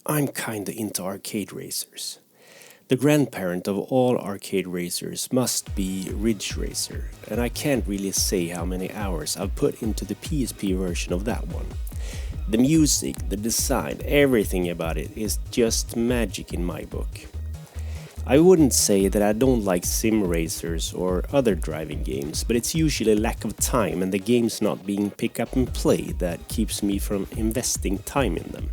I'm kinda into arcade racers. The grandparent of all arcade racers must be Ridge Racer, and I can't really say how many hours I've put into the PSP version of that one. The music, the design, everything about it is just magic in my book. I wouldn't say that I don't like sim racers or other driving games, but it's usually lack of time and the games not being pick up and play that keeps me from investing time in them.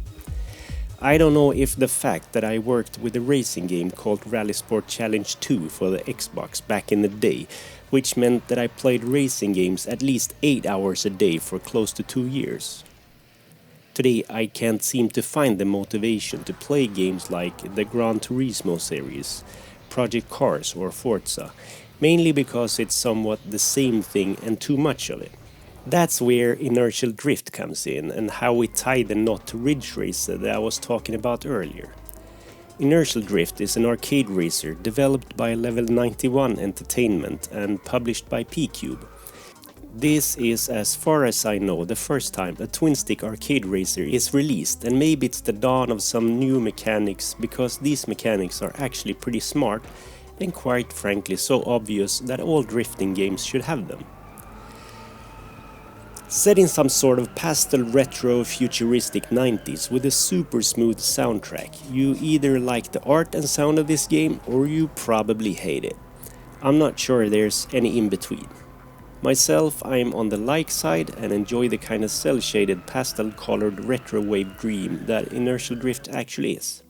I don't know if the fact that I worked with a racing game called Rally Sport Challenge 2 for the Xbox back in the day, which meant that I played racing games at least 8 hours a day for close to 2 years. Today I can't seem to find the motivation to play games like the Gran Turismo series, Project Cars or Forza, mainly because it's somewhat the same thing and too much of it. That's where Inertial Drift comes in and how we tie the knot to Ridge Racer that I was talking about earlier. Inertial Drift is an arcade racer developed by Level 91 Entertainment and published by PQube. This is, as far as I know, the first time a twin-stick arcade racer is released, and maybe it's the dawn of some new mechanics because these mechanics are actually pretty smart and quite frankly so obvious that all drifting games should have them. Set in some sort of pastel retro futuristic 90s with a super smooth soundtrack, you either like the art and sound of this game or you probably hate it. I'm not sure there's any in between. Myself, I'm on the like side and enjoy the kind of cel-shaded pastel-colored retro-wave dream that Inertial Drift actually is.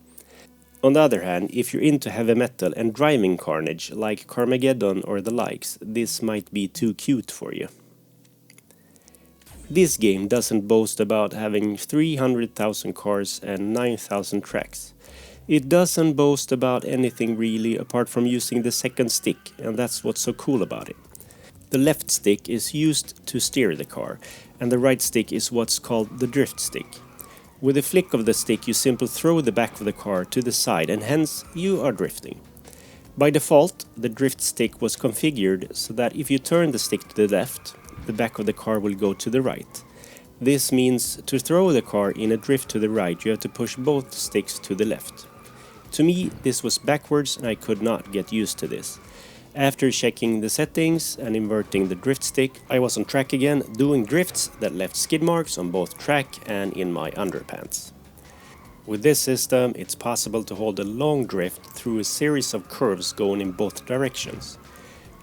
On the other hand, if you're into heavy metal and driving carnage like Carmageddon or the likes, this might be too cute for you. This game doesn't boast about having 300,000 cars and 9,000 tracks. It doesn't boast about anything really apart from using the second stick, and that's what's so cool about it. The left stick is used to steer the car, and the right stick is what's called the drift stick. With a flick of the stick you simply throw the back of the car to the side and hence you are drifting. By default, the drift stick was configured so that if you turn the stick to the left, the back of the car will go to the right. This means to throw the car in a drift to the right you have to push both sticks to the left. To me this was backwards and I could not get used to this. After checking the settings and inverting the drift stick, I was on track again, doing drifts that left skid marks on both track and in my underpants. With this system, it's possible to hold a long drift through a series of curves going in both directions.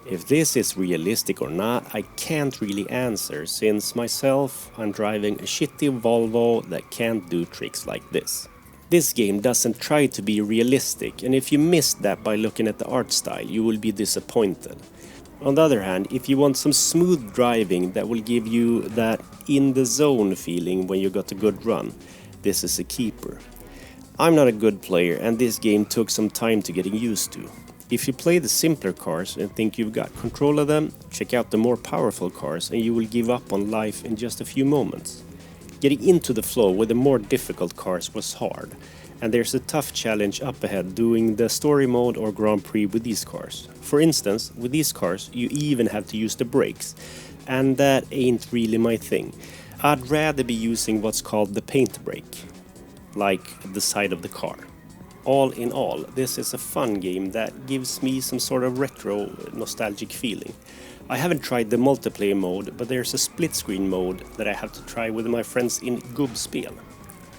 If this is realistic or not, I can't really answer, since myself, I'm driving a shitty Volvo that can't do tricks like this. This game doesn't try to be realistic, and if you missed that by looking at the art style, you will be disappointed. On the other hand, if you want some smooth driving that will give you that in-the-zone feeling when you got a good run, this is a keeper. I'm not a good player, and this game took some time to getting used to. If you play the simpler cars and think you've got control of them, check out the more powerful cars and you will give up on life in just a few moments. Getting into the flow with the more difficult cars was hard, and there's a tough challenge up ahead doing the story mode or Grand Prix with these cars. For instance, with these cars you even have to use the brakes, and that ain't really my thing. I'd rather be using what's called the paint brake, like the side of the car. All in all, this is a fun game that gives me some sort of retro nostalgic feeling. I haven't tried the multiplayer mode, but there's a split screen mode that I have to try with my friends in PQube.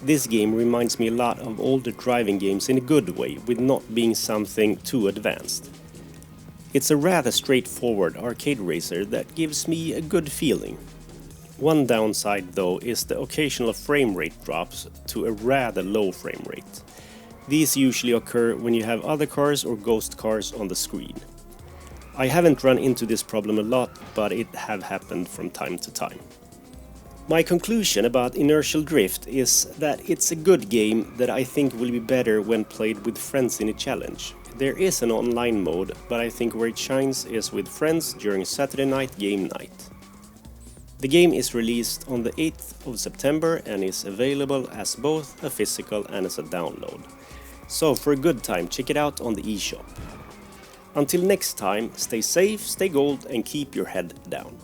This game reminds me a lot of older driving games in a good way, with not being something too advanced. It's a rather straightforward arcade racer that gives me a good feeling. One downside though is the occasional frame rate drops to a rather low frame rate. These usually occur when you have other cars or ghost cars on the screen. I haven't run into this problem a lot, but it have happened from time to time. My conclusion about Inertial Drift is that it's a good game that I think will be better when played with friends in a challenge. There is an online mode, but I think where it shines is with friends during Saturday night game night. The game is released on the 8th of September and is available as both a physical and as a download. So for a good time, check it out on the eShop. Until next time, stay safe, stay gold and keep your head down.